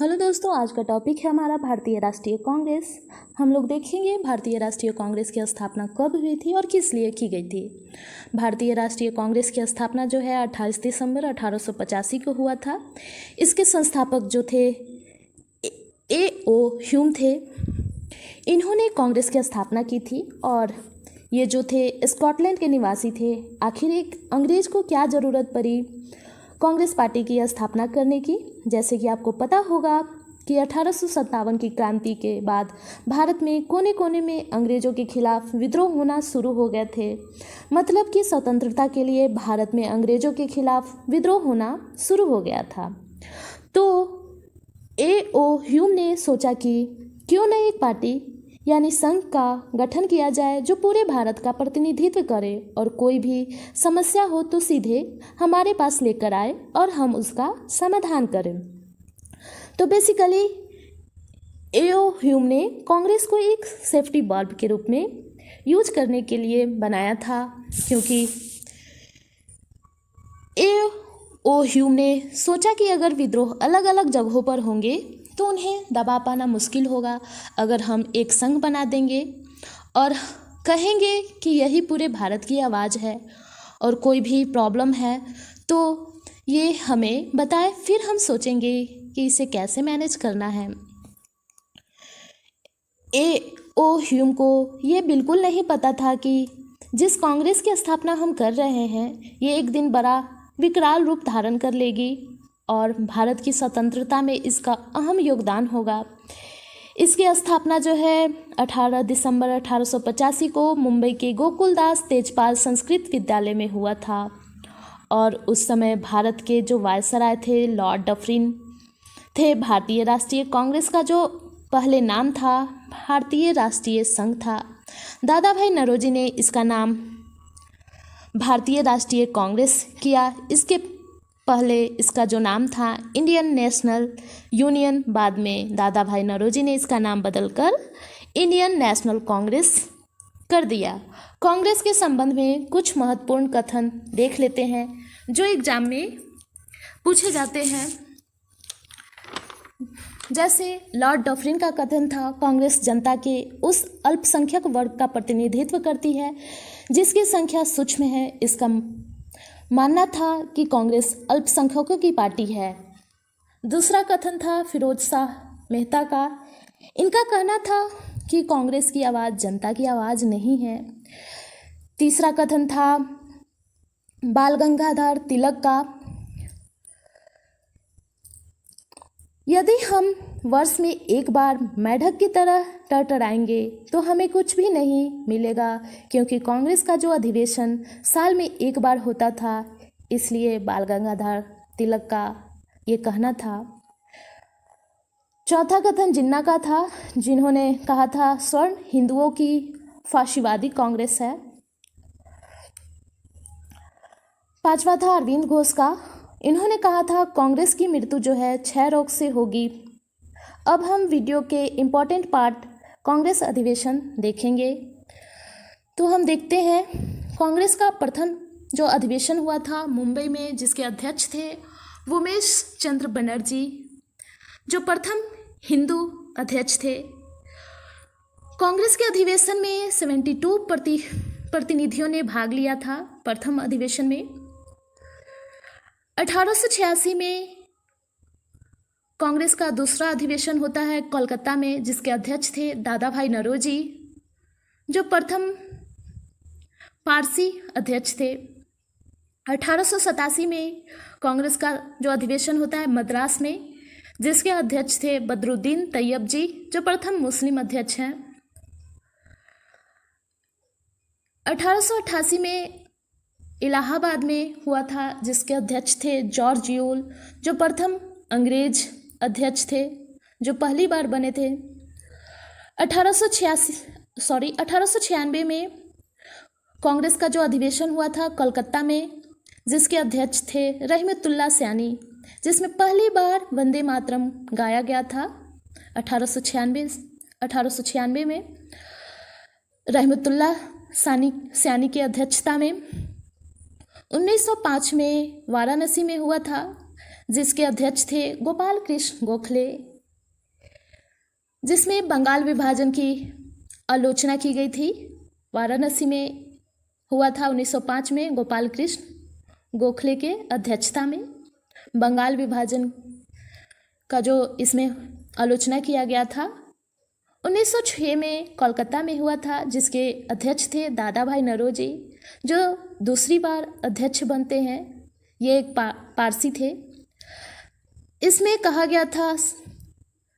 Hello दोस्तों, आज का टॉपिक है हमारा भारतीय राष्ट्रीय कांग्रेस। हम लोग देखेंगे भारतीय राष्ट्रीय कांग्रेस की स्थापना कब हुई थी और किस लिए की गई थी। भारतीय राष्ट्रीय कांग्रेस की स्थापना जो है 28 दिसंबर 1885 को हुआ था। इसके संस्थापक जो थे ए.ओ. ह्यूम थे। इन्होंने कांग्रेस की स्थापना की थी और ये जो थे स्कॉटलैंड के निवासी थे। आखिर एक अंग्रेज को क्या ज़रूरत पड़ी कांग्रेस पार्टी की स्थापना करने की। जैसे कि आपको पता होगा कि 1857 की क्रांति के बाद भारत में कोने कोने में अंग्रेज़ों के खिलाफ विद्रोह होना शुरू हो गए थे। मतलब कि स्वतंत्रता के लिए भारत में अंग्रेज़ों के खिलाफ विद्रोह होना शुरू हो गया था। तो ए.ओ. ह्यूम ने सोचा कि क्यों न एक पार्टी यानी संघ का गठन किया जाए जो पूरे भारत का प्रतिनिधित्व करे और कोई भी समस्या हो तो सीधे हमारे पास लेकर आए और हम उसका समाधान करें। तो बेसिकली ए.ओ. ह्यूम ने कांग्रेस को एक सेफ्टी बल्ब के रूप में यूज करने के लिए बनाया था, क्योंकि ए.ओ. ह्यूम ने सोचा कि अगर विद्रोह अलग अलग जगहों पर होंगे तो उन्हें दबा पाना मुश्किल होगा। अगर हम एक संघ बना देंगे और कहेंगे कि यही पूरे भारत की आवाज़ है और कोई भी प्रॉब्लम है तो ये हमें बताए, फिर हम सोचेंगे कि इसे कैसे मैनेज करना है। ए.ओ. ह्यूम को ये बिल्कुल नहीं पता था कि जिस कांग्रेस की स्थापना हम कर रहे हैं ये एक दिन बड़ा विकराल रूप धारण कर लेगी और भारत की स्वतंत्रता में इसका अहम योगदान होगा। इसकी स्थापना जो है 18 दिसंबर 1885 को मुंबई के गोकुलदास तेजपाल संस्कृत विद्यालय में हुआ था और उस समय भारत के जो वायसराय थे लॉर्ड डफरिन थे। भारतीय राष्ट्रीय कांग्रेस का जो पहले नाम था भारतीय राष्ट्रीय संघ था। दादा भाई नौरोजी ने इसका नाम भारतीय राष्ट्रीय कांग्रेस किया। इसके पहले इसका जो नाम था इंडियन नेशनल यूनियन, बाद में दादा भाई नौरोजी ने इसका नाम बदलकर इंडियन नेशनल कांग्रेस कर दिया। कांग्रेस के संबंध में कुछ महत्वपूर्ण कथन देख लेते हैं जो एग्जाम में पूछे जाते हैं। जैसे लॉर्ड डफरिन का कथन था, कांग्रेस जनता के उस अल्पसंख्यक वर्ग का प्रतिनिधित्व करती है जिसकी संख्या सूक्ष्म है। इसका मानना था कि कांग्रेस अल्पसंख्यकों की पार्टी है। दूसरा कथन था फिरोज शाह मेहता का। इनका कहना था कि कांग्रेस की आवाज़ जनता की आवाज़ नहीं है। तीसरा कथन था बाल गंगाधर तिलक का। यदि हम वर्ष में एक बार मेढक की तरह टरटराएंगे तो हमें कुछ भी नहीं मिलेगा, क्योंकि कांग्रेस का जो अधिवेशन साल में एक बार होता था, इसलिए बाल गंगाधर तिलक का ये कहना था। चौथा कथन जिन्ना का था, जिन्होंने कहा था स्वर्ण हिंदुओं की फाशीवादी कांग्रेस है। पांचवा था अरविंद घोष का। इन्होंने कहा था कांग्रेस की मृत्यु जो है क्षय रोग से होगी। अब हम वीडियो के इम्पॉर्टेंट पार्ट कांग्रेस अधिवेशन देखेंगे। तो हम देखते हैं कांग्रेस का प्रथम जो अधिवेशन हुआ था मुंबई में, जिसके अध्यक्ष थे उमेश चंद्र बनर्जी, जो प्रथम हिंदू अध्यक्ष थे। कांग्रेस के अधिवेशन में 72 प्रतिनिधियों ने भाग लिया था। प्रथम अधिवेशन में 1886 में कांग्रेस का दूसरा अधिवेशन होता है कोलकाता में, जिसके अध्यक्ष थे दादा भाई नौरोजी, जो प्रथम पारसी अध्यक्ष थे। 1887 में कांग्रेस का जो अधिवेशन होता है मद्रास में, जिसके अध्यक्ष थे बदरुद्दीन तैयब जी, जो प्रथम मुस्लिम अध्यक्ष हैं। 1888 में इलाहाबाद में हुआ था, जिसके अध्यक्ष थे जॉर्ज यूल, जो प्रथम अंग्रेज अध्यक्ष थे, जो पहली बार बने थे। 1896 में कांग्रेस का जो अधिवेशन हुआ था कलकत्ता में, जिसके अध्यक्ष थे रहमतुल्लाह सैनी, जिसमें पहली बार वंदे मातरम गाया गया था। 1896 में रहमतुल्लाह सैनी की अध्यक्षता में। 1905 में वाराणसी में हुआ था, जिसके अध्यक्ष थे गोपाल कृष्ण गोखले। जिसमें बंगाल विभाजन की आलोचना की गई थी। वाराणसी में हुआ था 1905 में गोपाल कृष्ण गोखले के अध्यक्षता में। बंगाल विभाजन का जो इसमें आलोचना किया गया था। 1906 में कोलकाता में हुआ था, जिसके अध्यक्ष थे दादा भाई नौरोजी, जो दूसरी बार अध्यक्ष बनते हैं। ये एक पारसी थे। इसमें कहा गया था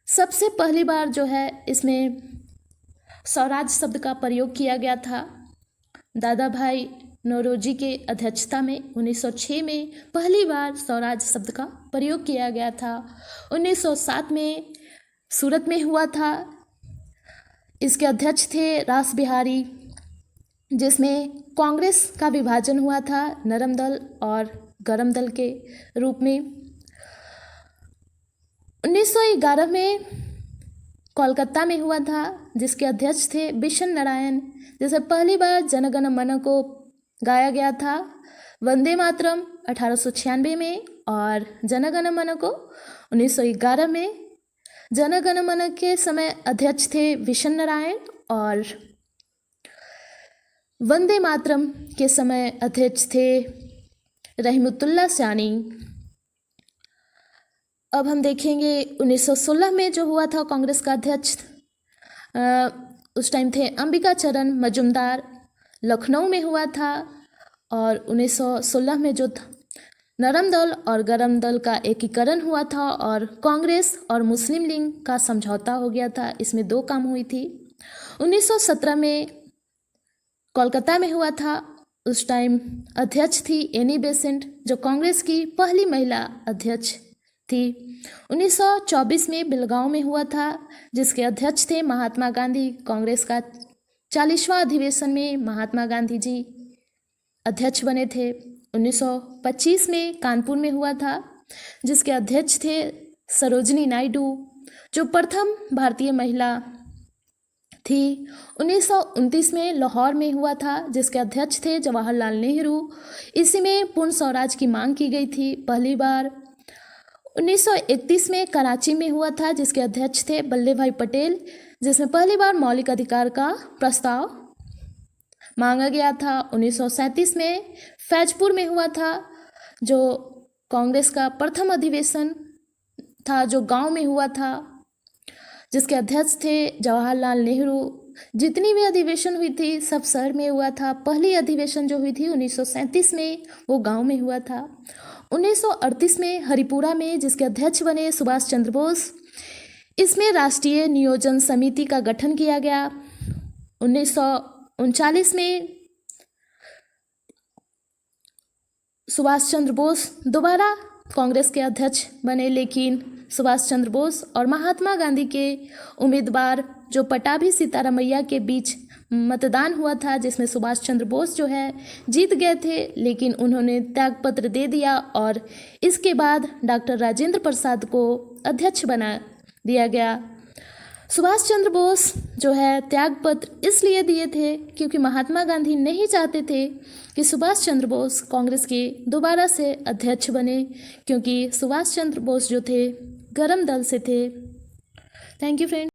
सबसे पहली बार जो है इसमें स्वराज शब्द का प्रयोग किया गया था। दादा भाई नौरोजी के अध्यक्षता में 1906 में पहली बार स्वराज शब्द का प्रयोग किया गया था। 1907 में सूरत में हुआ था। इसके अध्यक्ष थे रास बिहारी, जिसमें कांग्रेस का विभाजन हुआ था नरम दल और गरम दल के रूप में। 1911 में कोलकाता में हुआ था, जिसके अध्यक्ष थे बिशन नारायण, जैसे पहली बार जनगण मन को गाया गया था। वंदे मातरम 1896 में और जनगण मन को 1911 में। जनगण मन के समय अध्यक्ष थे बिशन नारायण और वंदे मातरम के समय अध्यक्ष थे रहमतुल्लाह सानी। अब हम देखेंगे 1916 में जो हुआ था कांग्रेस का अध्यक्ष, उस टाइम थे अंबिका चरण मजुमदार, लखनऊ में हुआ था। और 1916 में जो नरम दल और गरम दल का एकीकरण हुआ था और कांग्रेस और मुस्लिम लीग का समझौता हो गया था। इसमें 2 काम हुई थी। 1917 में कोलकाता में हुआ था। उस टाइम अध्यक्ष थी एनी बेसेंट, जो कांग्रेस की पहली महिला अध्यक्ष थी। 1924 में बेलगांव में हुआ था, जिसके अध्यक्ष थे महात्मा गांधी। कांग्रेस का 40वां अधिवेशन में महात्मा गांधी जी अध्यक्ष बने थे। 1925 में कानपुर में हुआ था, जिसके अध्यक्ष थे सरोजिनी नायडू, जो प्रथम भारतीय महिला थी। 1929 में लाहौर में हुआ था, जिसके अध्यक्ष थे जवाहरलाल नेहरू। इसी में पूर्ण स्वराज की मांग की गई थी पहली बार। 1931 में कराची में हुआ था, जिसके अध्यक्ष थे वल्लभ भाई पटेल, जिसमें पहली बार मौलिक अधिकार का प्रस्ताव मांगा गया था। 1937 में फैजपुर में हुआ था, जो कांग्रेस का प्रथम अधिवेशन था, जो गांव में हुआ था, जिसके अध्यक्ष थे जवाहरलाल नेहरू। जितनी भी अधिवेशन हुई थी सब शहर में हुआ था। पहली अधिवेशन जो हुई थी 1937 में, वो गांव में हुआ था। 1938 में हरिपुरा में, जिसके अध्यक्ष बने सुभाष चंद्र बोस। इसमें राष्ट्रीय नियोजन समिति का गठन किया गया। 1939 में सुभाष चंद्र बोस दोबारा कांग्रेस के अध्यक्ष बने, लेकिन सुभाष चंद्र बोस और महात्मा गांधी के उम्मीदवार जो पटाभी सीतारामैया के बीच मतदान हुआ था, जिसमें सुभाष चंद्र बोस जो है जीत गए थे, लेकिन उन्होंने त्यागपत्र दे दिया और इसके बाद डॉक्टर राजेंद्र प्रसाद को अध्यक्ष बना दिया गया। सुभाष चंद्र बोस जो है त्यागपत्र इसलिए दिए थे क्योंकि महात्मा गांधी नहीं चाहते थे कि सुभाष चंद्र बोस कांग्रेस के दोबारा से अध्यक्ष बने, क्योंकि सुभाष चंद्र बोस जो थे गरम दल से थे। Thank you friend.